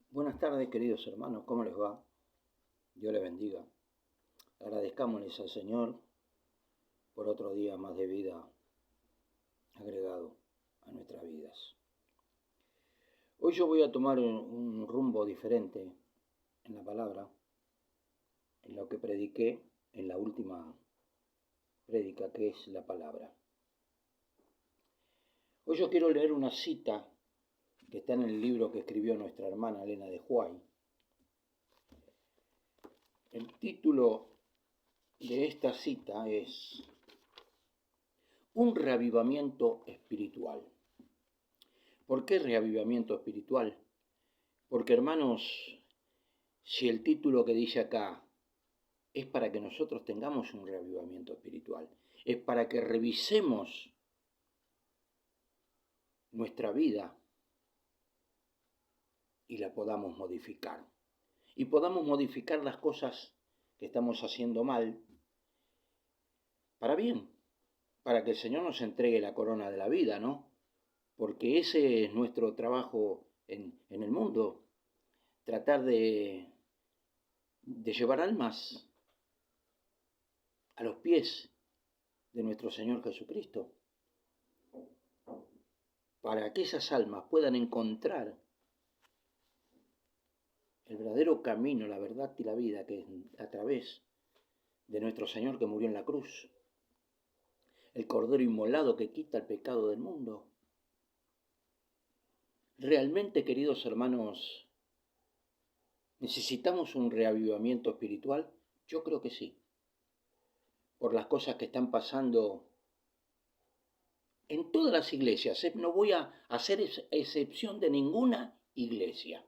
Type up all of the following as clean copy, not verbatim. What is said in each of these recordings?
Buenas tardes, queridos hermanos, ¿cómo les va? Dios les bendiga. Agradezcámosles al Señor por otro día más de vida agregado a nuestras vidas. Hoy yo voy a tomar un rumbo diferente en la palabra, en lo que prediqué en la última prédica, que es la palabra. Hoy yo quiero leer una cita que está en el libro que escribió nuestra hermana Elena de White. El título de esta cita es Un reavivamiento espiritual. ¿Por qué reavivamiento espiritual? Porque, hermanos, si el título que dice acá es para que nosotros tengamos un reavivamiento espiritual, es para que revisemos nuestra vida y la podamos modificar. Y podamos modificar las cosas que estamos haciendo mal para bien, para que el Señor nos entregue la corona de la vida, ¿no? Porque ese es nuestro trabajo en el mundo, tratar de llevar almas a los pies de nuestro Señor Jesucristo, para que esas almas puedan encontrar el verdadero camino, la verdad y la vida, que es a través de nuestro Señor que murió en la cruz, el Cordero inmolado que quita el pecado del mundo. Realmente, queridos hermanos, ¿necesitamos un reavivamiento espiritual? Yo creo que sí, por las cosas que están pasando en todas las iglesias. No voy a hacer excepción de ninguna iglesia,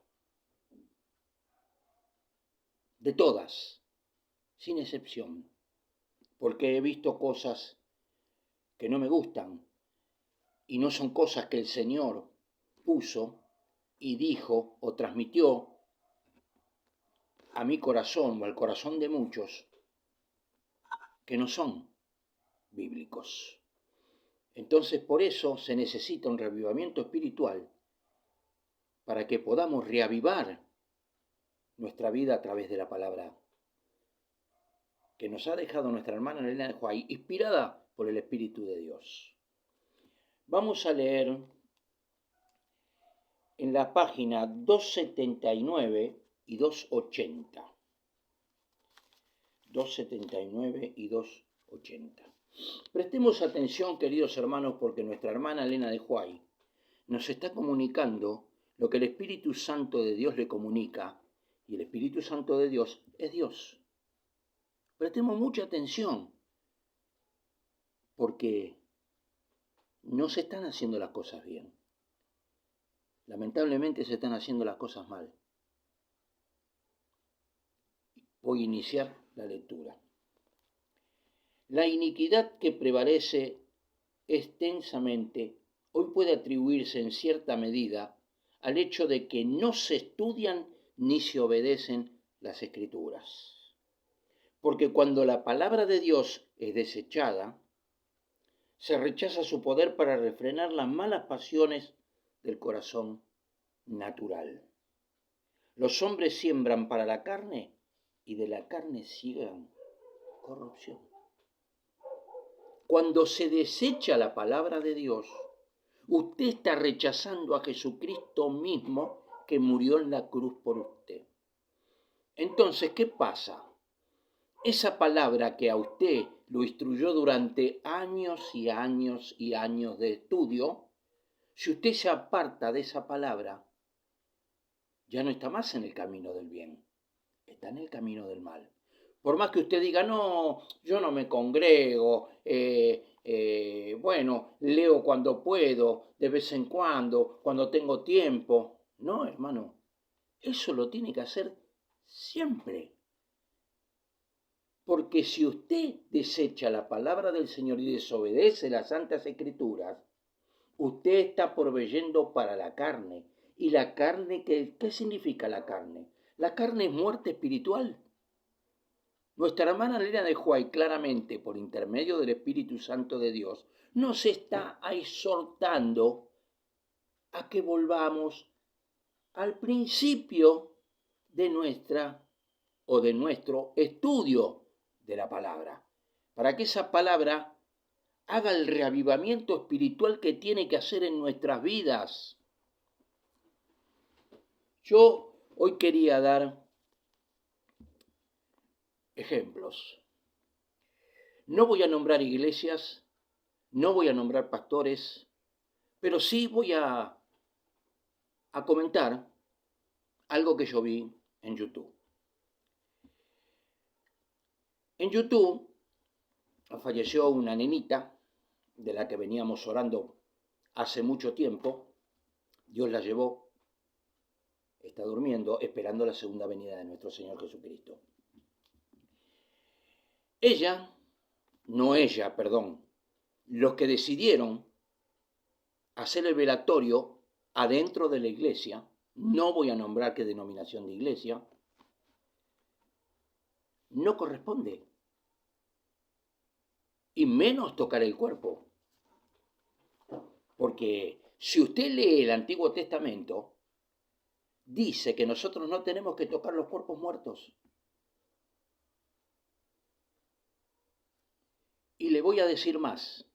de todas, sin excepción, porque he visto cosas que no me gustan y no son cosas que el Señor puso y dijo o transmitió a mi corazón o al corazón de muchos que no son bíblicos. Entonces, por eso se necesita un reavivamiento espiritual para que podamos reavivar nuestra vida a través de la palabra que nos ha dejado nuestra hermana Elena de White, inspirada por el Espíritu de Dios. Vamos a leer en la página 279 y 280. 279 y 280. Prestemos atención, queridos hermanos, porque nuestra hermana Elena de White nos está comunicando lo que el Espíritu Santo de Dios le comunica, y el Espíritu Santo de Dios es Dios. Prestemos mucha atención, porque no se están haciendo las cosas bien. Lamentablemente se están haciendo las cosas mal. Voy a iniciar la lectura. La iniquidad que prevalece extensamente hoy puede atribuirse en cierta medida al hecho de que no se estudian ni se obedecen las Escrituras. Porque cuando la palabra de Dios es desechada, se rechaza su poder para refrenar las malas pasiones del corazón natural. Los hombres siembran para la carne y de la carne siegan corrupción. Cuando se desecha la palabra de Dios, usted está rechazando a Jesucristo mismo que murió en la cruz por usted. Entonces, ¿qué pasa? Esa palabra que a usted lo instruyó durante años y años y años de estudio, si usted se aparta de esa palabra, ya no está más en el camino del bien, está en el camino del mal. Por más que usted diga, no, yo no me congrego, bueno, leo cuando puedo, de vez en cuando tengo tiempo. No, hermano, eso lo tiene que hacer siempre. Porque si usted desecha la palabra del Señor y desobedece las Santas Escrituras, usted está proveyendo para la carne. ¿Y la carne qué significa la carne? La carne es muerte espiritual. Nuestra hermana Elena de White, claramente, por intermedio del Espíritu Santo de Dios, nos está exhortando a que volvamos al principio de nuestro estudio de la palabra, para que esa palabra haga el reavivamiento espiritual que tiene que hacer en nuestras vidas. Yo hoy quería dar ejemplos. No voy a nombrar iglesias, no voy a nombrar pastores, pero sí voy a comentar algo que yo vi en YouTube. En YouTube falleció una nenita de la que veníamos orando hace mucho tiempo. Dios la llevó, está durmiendo, esperando la segunda venida de nuestro Señor Jesucristo. Los que decidieron hacer el velatorio adentro de la iglesia, no voy a nombrar qué denominación de iglesia, no corresponde. Y menos tocar el cuerpo. Porque si usted lee el Antiguo Testamento, dice que nosotros no tenemos que tocar los cuerpos muertos. Y le voy a decir más.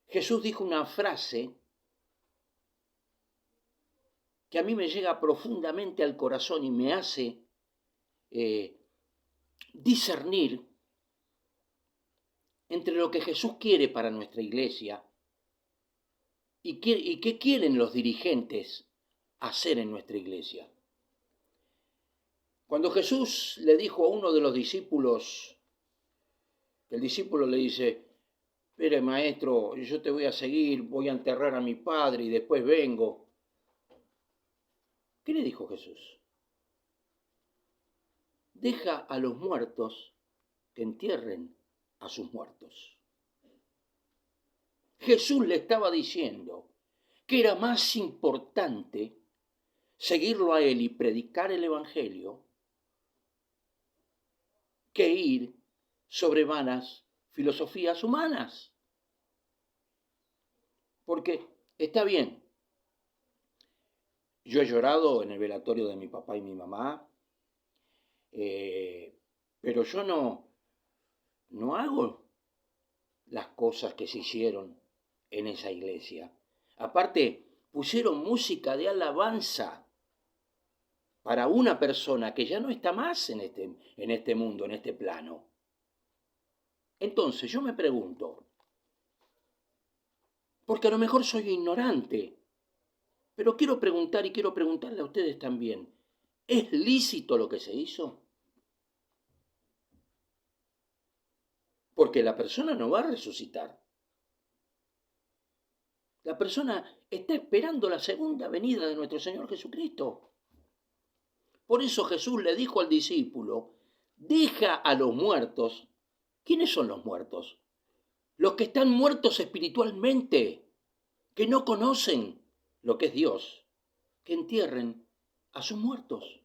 Jesús dijo una frase que a mí me llega profundamente al corazón y me hace discernir entre lo que Jesús quiere para nuestra iglesia y qué quieren los dirigentes hacer en nuestra iglesia. Cuando Jesús le dijo a uno de los discípulos, el discípulo le dice: "Mire, maestro, yo te voy a seguir, voy a enterrar a mi padre y después vengo". ¿Qué le dijo Jesús? Deja a los muertos que entierren a sus muertos. Jesús le estaba diciendo que era más importante seguirlo a él y predicar el evangelio que ir sobre vanas filosofías humanas. Porque está bien, yo he llorado en el velatorio de mi papá y mi mamá, pero yo no hago las cosas que se hicieron en esa iglesia. Aparte, pusieron música de alabanza para una persona que ya no está más en este mundo, en este plano. Entonces yo me pregunto, porque a lo mejor soy ignorante, pero quiero preguntar y quiero preguntarle a ustedes también, ¿es lícito lo que se hizo? Porque la persona no va a resucitar. La persona está esperando la segunda venida de nuestro Señor Jesucristo. Por eso Jesús le dijo al discípulo: deja a los muertos. ¿Quiénes son los muertos? Los que están muertos espiritualmente, que no conocen lo que es Dios, que entierren a sus muertos.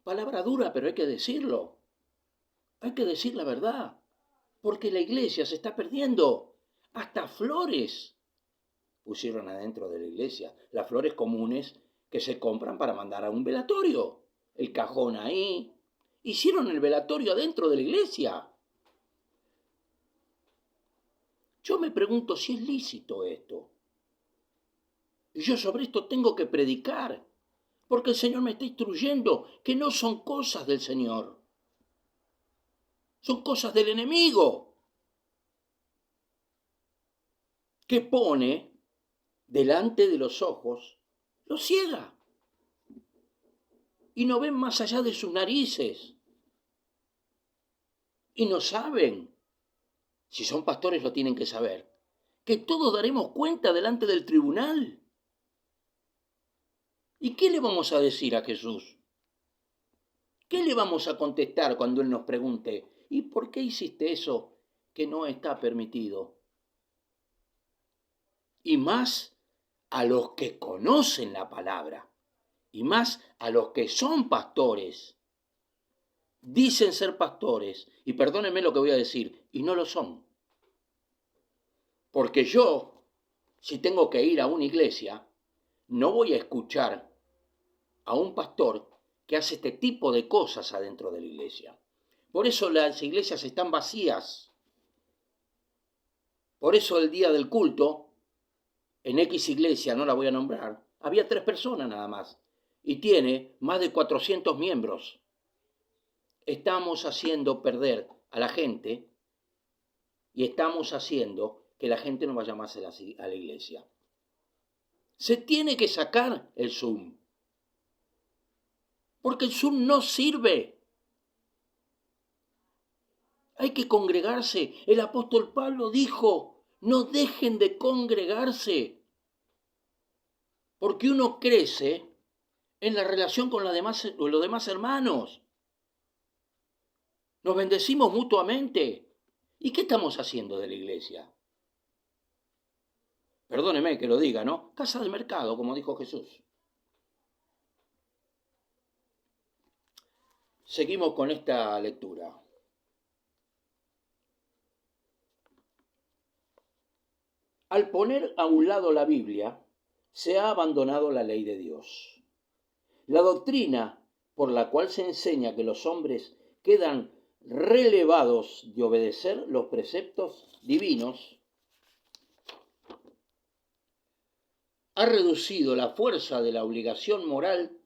Palabra dura, pero hay que decirlo. Hay que decir la verdad, porque la iglesia se está perdiendo. Hasta flores pusieron adentro de la iglesia, las flores comunes que se compran para mandar a un velatorio. El cajón ahí. Hicieron el velatorio adentro de la iglesia. Yo me pregunto si es lícito esto. Y yo sobre esto tengo que predicar, porque el Señor me está instruyendo que no son cosas del Señor. Son cosas del enemigo, que pone delante de los ojos, los ciega. Y no ven más allá de sus narices. Y no saben, si son pastores lo tienen que saber, que todos daremos cuenta delante del tribunal. ¿Y qué le vamos a decir a Jesús? ¿Qué le vamos a contestar cuando Él nos pregunte: ¿y por qué hiciste eso que no está permitido? Y más a los que conocen la palabra, y más a los que son pastores. Dicen ser pastores, y perdónenme lo que voy a decir, y no lo son. Porque yo si tengo que ir a una iglesia, no voy a escuchar a un pastor que hace este tipo de cosas adentro de la iglesia. Por eso las iglesias están vacías. Por eso el día del culto, en X iglesia, no la voy a nombrar, había 3 personas nada más. Y tiene más de 400 miembros. Estamos haciendo perder a la gente y estamos haciendo que la gente no vaya más a la iglesia. Se tiene que sacar el Zoom. Porque el Zoom no sirve. Hay que congregarse. El apóstol Pablo dijo, no dejen de congregarse. Porque uno crece en la relación con los demás hermanos. Nos bendecimos mutuamente. ¿Y qué estamos haciendo de la iglesia? Perdóneme que lo diga, ¿no? Casa de mercado, como dijo Jesús. Seguimos con esta lectura. Al poner a un lado la Biblia, se ha abandonado la ley de Dios. La doctrina por la cual se enseña que los hombres quedan relevados de obedecer los preceptos divinos ha reducido la fuerza de la obligación moral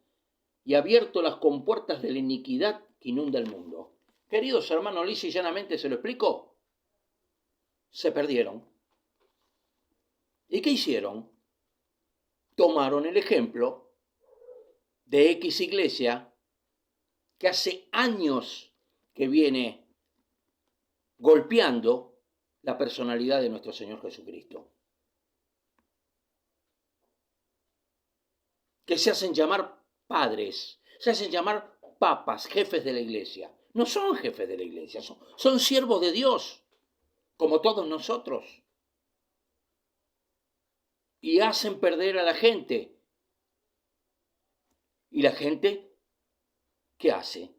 y abierto las compuertas de la iniquidad que inunda el mundo. Queridos hermanos, lisa y llanamente se lo explico. Se perdieron. ¿Y qué hicieron? Tomaron el ejemplo de X iglesia que hace años que viene golpeando la personalidad de nuestro Señor Jesucristo. Que se hacen llamar padres, se hacen llamar papas, jefes de la iglesia. No son jefes de la iglesia, son siervos de Dios, como todos nosotros. Y hacen perder a la gente. ¿Y la gente qué hace?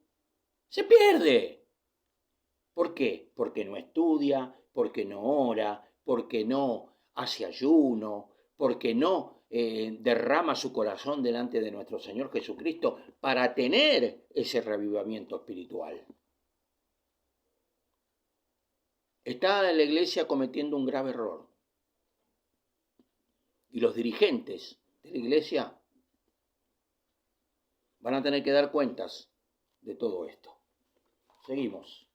Se pierde. ¿Por qué? Porque no estudia, porque no ora, porque no hace ayuno, porque no derrama su corazón delante de nuestro Señor Jesucristo para tener ese revivimiento espiritual. Está la iglesia cometiendo un grave error. Y los dirigentes de la iglesia van a tener que dar cuentas de todo esto. Seguimos.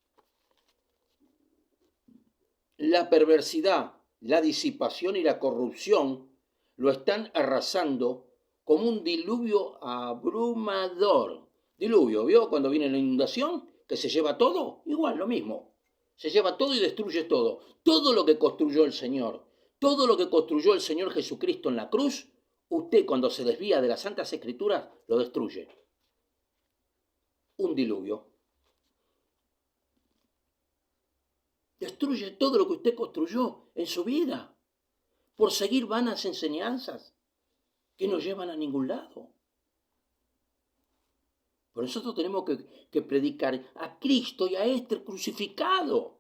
La perversidad, la disipación y la corrupción lo están arrasando como un diluvio abrumador. Diluvio, ¿vio? Cuando viene la inundación, que se lleva todo, igual, lo mismo. Se lleva todo y destruye todo. Todo lo que construyó el Señor, todo lo que construyó el Señor Jesucristo en la cruz, usted cuando se desvía de las Santas Escrituras, lo destruye. Un diluvio. Destruye todo lo que usted construyó en su vida por seguir vanas enseñanzas que no llevan a ningún lado. Por eso nosotros tenemos que predicar a Cristo y a este crucificado.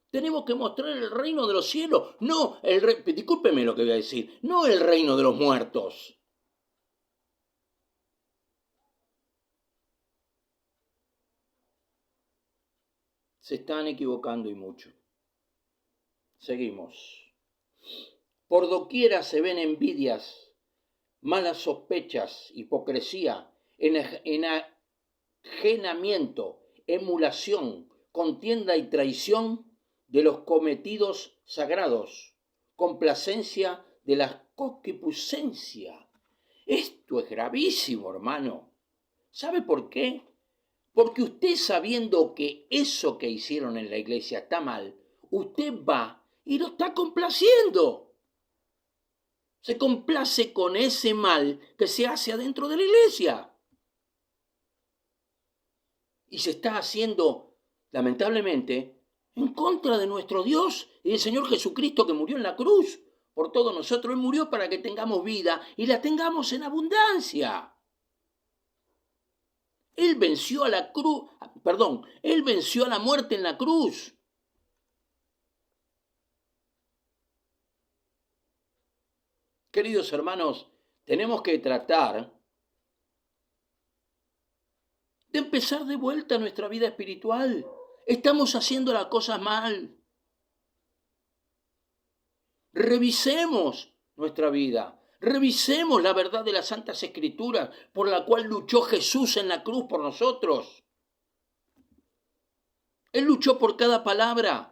Tenemos que mostrar el reino de los cielos, no discúlpeme lo que voy a decir, no el reino de los muertos. Se están equivocando y mucho. Seguimos. Por doquiera se ven envidias, malas sospechas, hipocresía, enajenamiento, emulación, contienda y traición de los cometidos sagrados, complacencia de la concupiscencia. Esto es gravísimo, hermano. ¿Sabe por qué? Porque usted, sabiendo que eso que hicieron en la iglesia está mal, usted va y lo está complaciendo. Se complace con ese mal que se hace adentro de la iglesia. Y se está haciendo, lamentablemente, en contra de nuestro Dios y del Señor Jesucristo, que murió en la cruz por todos nosotros. Él murió para que tengamos vida y la tengamos en abundancia. Él venció a la cruz, Él venció a la muerte en la cruz. Queridos hermanos, tenemos que tratar de empezar de vuelta nuestra vida espiritual. Estamos haciendo las cosas mal. Revisemos nuestra vida. Revisemos la verdad de las Santas Escrituras por la cual luchó Jesús en la cruz por nosotros. Él luchó por cada palabra.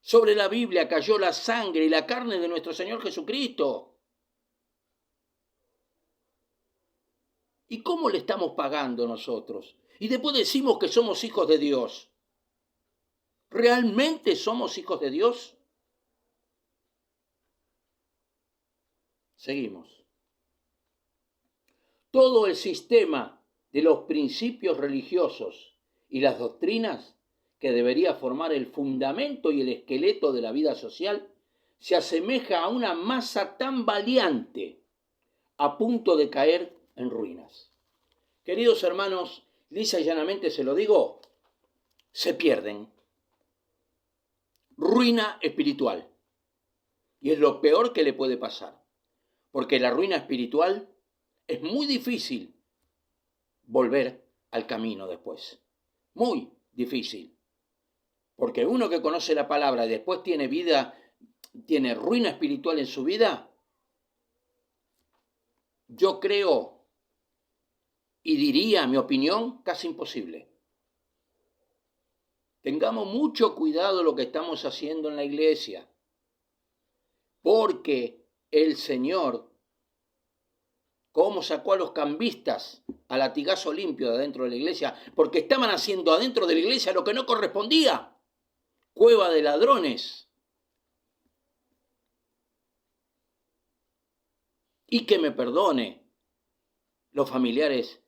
Sobre la Biblia cayó la sangre y la carne de nuestro Señor Jesucristo. ¿Y cómo le estamos pagando nosotros? Y después decimos que somos hijos de Dios. ¿Realmente somos hijos de Dios? Seguimos. Todo el sistema de los principios religiosos y las doctrinas que debería formar el fundamento y el esqueleto de la vida social se asemeja a una masa tambaleante a punto de caer en ruinas. Queridos hermanos, lisa y llanamente se lo digo, se pierden. Ruina espiritual. Y es lo peor que le puede pasar. Porque la ruina espiritual es muy difícil volver al camino después. Muy difícil. Porque uno que conoce la palabra y después tiene tiene ruina espiritual en su vida, yo creo y diría, mi opinión, casi imposible. Tengamos mucho cuidado lo que estamos haciendo en la iglesia, porque el Señor, como sacó a los cambistas a latigazo limpio de adentro de la iglesia, porque estaban haciendo adentro de la iglesia lo que no correspondía, cueva de ladrones. Y que me perdone los familiares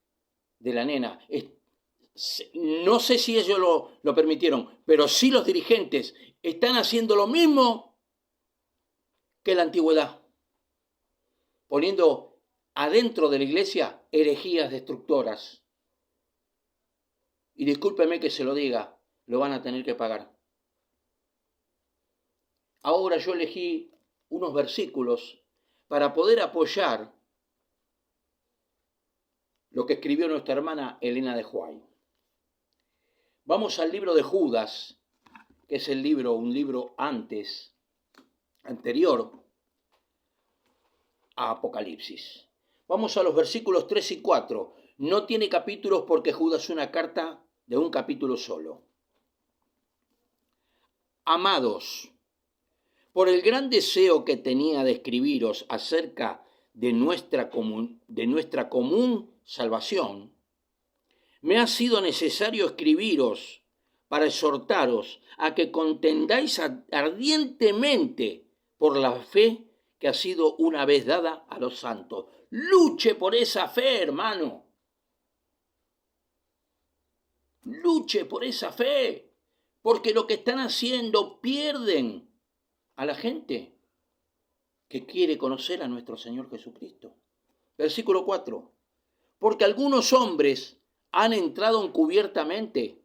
de la nena. No sé si ellos lo permitieron, pero sí los dirigentes están haciendo lo mismo que la antigüedad, poniendo adentro de la iglesia herejías destructoras. Y discúlpeme que se lo diga, lo van a tener que pagar. Ahora yo elegí unos versículos para poder apoyar lo que escribió nuestra hermana Elena de Huay. Vamos al libro de Judas, que es un libro anterior a Apocalipsis. Vamos a los versículos 3 y 4. No tiene capítulos porque Judas es una carta de un capítulo solo. Amados, por el gran deseo que tenía de escribiros acerca de nuestra común salvación, me ha sido necesario escribiros para exhortaros a que contendáis ardientemente por la fe que ha sido una vez dada a los santos. Luche por esa fe, hermano. Luche por esa fe, porque lo que están haciendo pierden a la gente que quiere conocer a nuestro Señor Jesucristo. Versículo 4. Porque algunos hombres han entrado encubiertamente,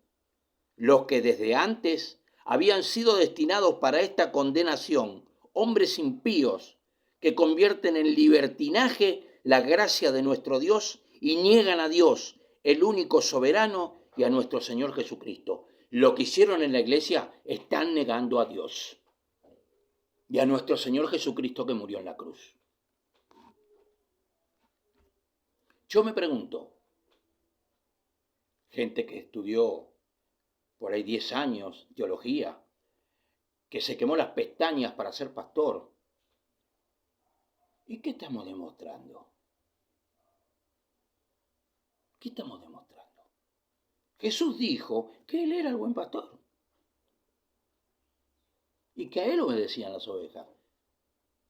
los que desde antes habían sido destinados para esta condenación, hombres impíos que convierten en libertinaje la gracia de nuestro Dios y niegan a Dios, el único soberano, y a nuestro Señor Jesucristo. Lo que hicieron en la iglesia están negando a Dios y a nuestro Señor Jesucristo que murió en la cruz. Yo me pregunto, gente que estudió por ahí 10 años teología, que se quemó las pestañas para ser pastor, ¿y qué estamos demostrando? ¿Qué estamos demostrando? Jesús dijo que Él era el buen pastor y que a Él obedecían las ovejas.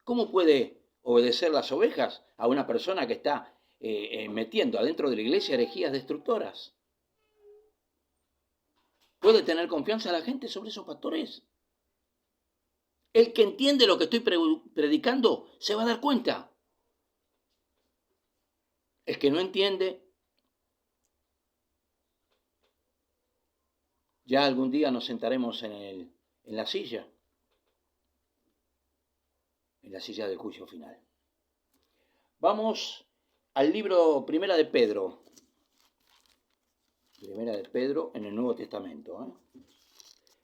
¿Cómo puede obedecer las ovejas a una persona que está metiendo adentro de la iglesia herejías destructoras? ¿Puede tener confianza la gente sobre esos pastores? El que entiende lo que estoy predicando se va a dar cuenta. El que no entiende, ya algún día nos sentaremos en la silla, en la silla del juicio final. Vamos al libro Primera de Pedro. Primera de Pedro en el Nuevo Testamento.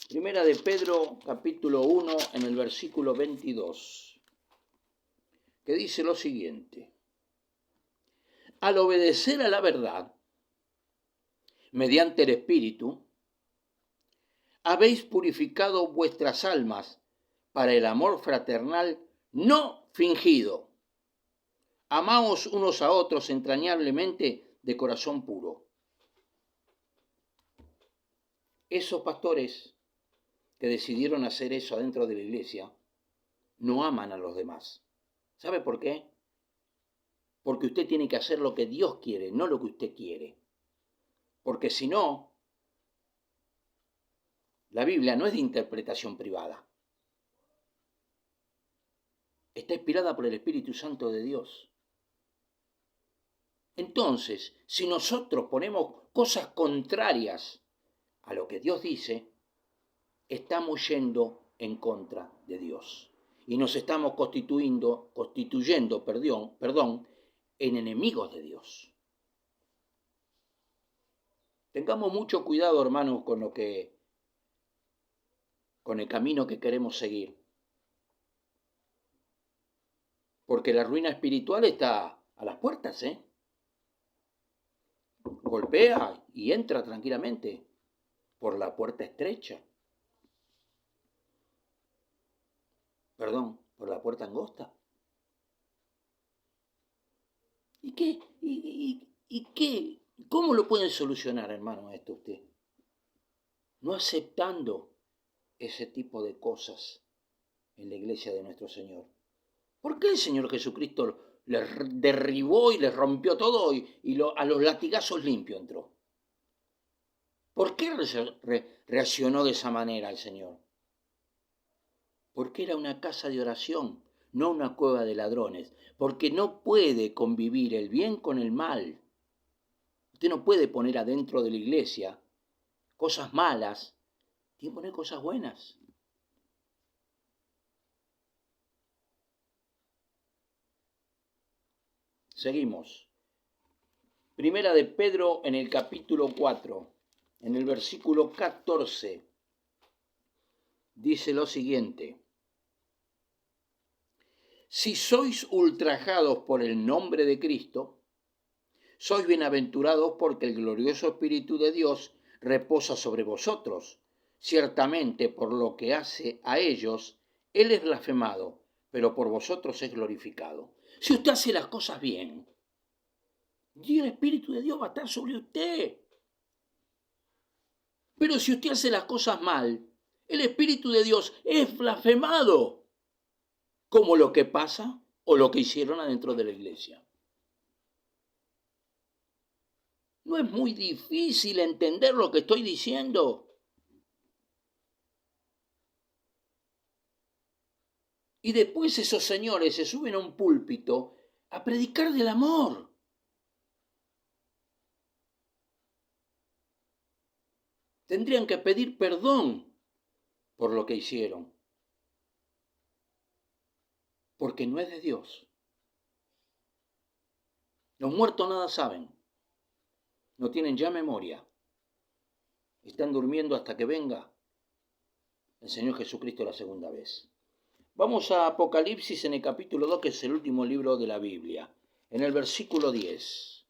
Primera de Pedro, capítulo 1, en el versículo 22, que dice lo siguiente. Al obedecer a la verdad, mediante el Espíritu, habéis purificado vuestras almas para el amor fraternal no fingido. Amaos unos a otros entrañablemente de corazón puro. Esos pastores que decidieron hacer eso adentro de la iglesia no aman a los demás. ¿Sabe por qué? Porque usted tiene que hacer lo que Dios quiere, no lo que usted quiere. Porque si no, la Biblia no es de interpretación privada. Está inspirada por el Espíritu Santo de Dios. Entonces, si nosotros ponemos cosas contrarias a lo que Dios dice, estamos yendo en contra de Dios. Y nos estamos constituyendo, en enemigos de Dios. Tengamos mucho cuidado, hermanos, con el camino que queremos seguir. Porque la ruina espiritual está a las puertas, Golpea y entra tranquilamente por la puerta estrecha. Por la puerta angosta. ¿Y qué? ¿Y qué? ¿Cómo lo pueden solucionar, hermano, esto usted? No aceptando ese tipo de cosas en la iglesia de nuestro Señor. ¿Por qué el Señor Jesucristo les derribó y les rompió todo y a los latigazos limpio entró? ¿Por qué reaccionó de esa manera el Señor? Porque era una casa de oración, no una cueva de ladrones. Porque no puede convivir el bien con el mal. Usted no puede poner adentro de la iglesia cosas malas, tiene que poner cosas buenas. Seguimos. Primera de Pedro en el capítulo 4, en el versículo 14, dice lo siguiente. Si sois ultrajados por el nombre de Cristo, sois bienaventurados porque el glorioso Espíritu de Dios reposa sobre vosotros. Ciertamente por lo que hace a ellos, Él es blasfemado, pero por vosotros es glorificado. Si usted hace las cosas bien, y el Espíritu de Dios va a estar sobre usted. Pero si usted hace las cosas mal, el Espíritu de Dios es blasfemado, como lo que pasa o lo que hicieron adentro de la iglesia. No es muy difícil entender lo que estoy diciendo. Y después esos señores se suben a un púlpito a predicar del amor. Tendrían que pedir perdón por lo que hicieron. Porque no es de Dios. Los muertos nada saben. No tienen ya memoria. Están durmiendo hasta que venga el Señor Jesucristo la segunda vez. Vamos a Apocalipsis en el capítulo 2, que es el último libro de la Biblia. En el versículo 10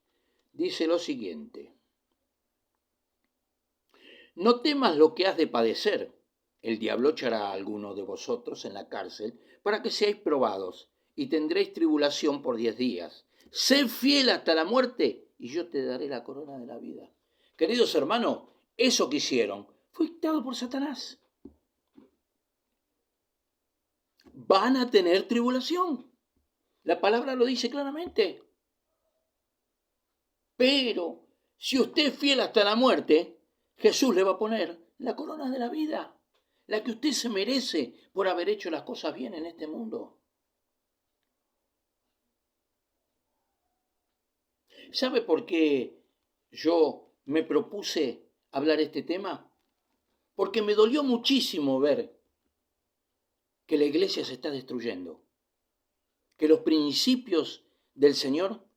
dice lo siguiente. No temas lo que has de padecer. El diablo echará a alguno de vosotros en la cárcel para que seáis probados y tendréis tribulación por 10 días. Sé fiel hasta la muerte y yo te daré la corona de la vida. Queridos hermanos, eso que hicieron fue dictado por Satanás. Van a tener tribulación. La palabra lo dice claramente. Pero si usted es fiel hasta la muerte, Jesús le va a poner la corona de la vida, la que usted se merece por haber hecho las cosas bien en este mundo. ¿Sabe por qué yo me propuse hablar este tema? Porque me dolió muchísimo ver que la iglesia se está destruyendo. que los principios del Señor,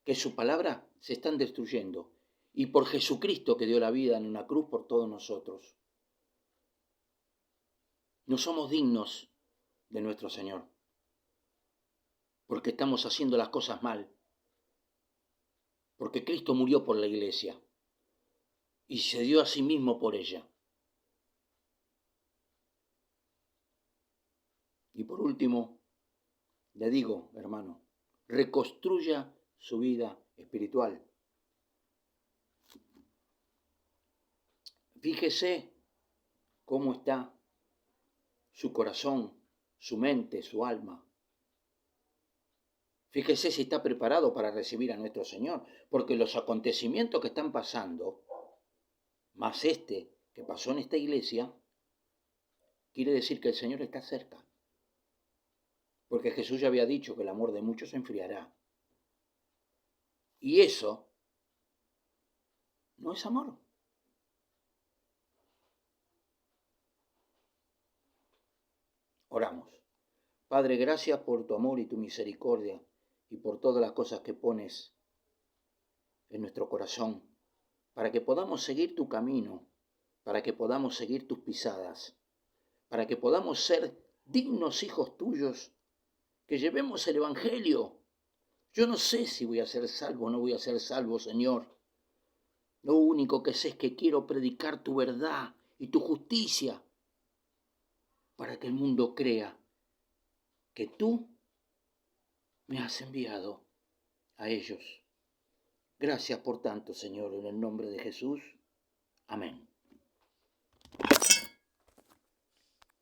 que su palabra se están destruyendo, y por Jesucristo que dio la vida en una cruz por todos nosotros. No somos dignos de nuestro Señor, porque estamos haciendo las cosas mal, porque Cristo murió por la iglesia y se dio a sí mismo por ella. Y por último, le digo, hermano, reconstruya su vida espiritual. Fíjese cómo está su corazón, su mente, su alma. Fíjese si está preparado para recibir a nuestro Señor, porque los acontecimientos que están pasando, más este que pasó en esta iglesia, quiere decir que el Señor está cerca. Porque Jesús ya había dicho que el amor de muchos se enfriará. Y eso no es amor. Oramos. Padre, gracias por tu amor y tu misericordia y por todas las cosas que pones en nuestro corazón, para que podamos seguir tu camino, para que podamos seguir tus pisadas, para que podamos ser dignos hijos tuyos, que llevemos el Evangelio. Yo no sé si voy a ser salvo o no voy a ser salvo, Señor. Lo único que sé es que quiero predicar tu verdad y tu justicia, para que el mundo crea que tú me has enviado a ellos. Gracias por tanto, Señor, en el nombre de Jesús. Amén.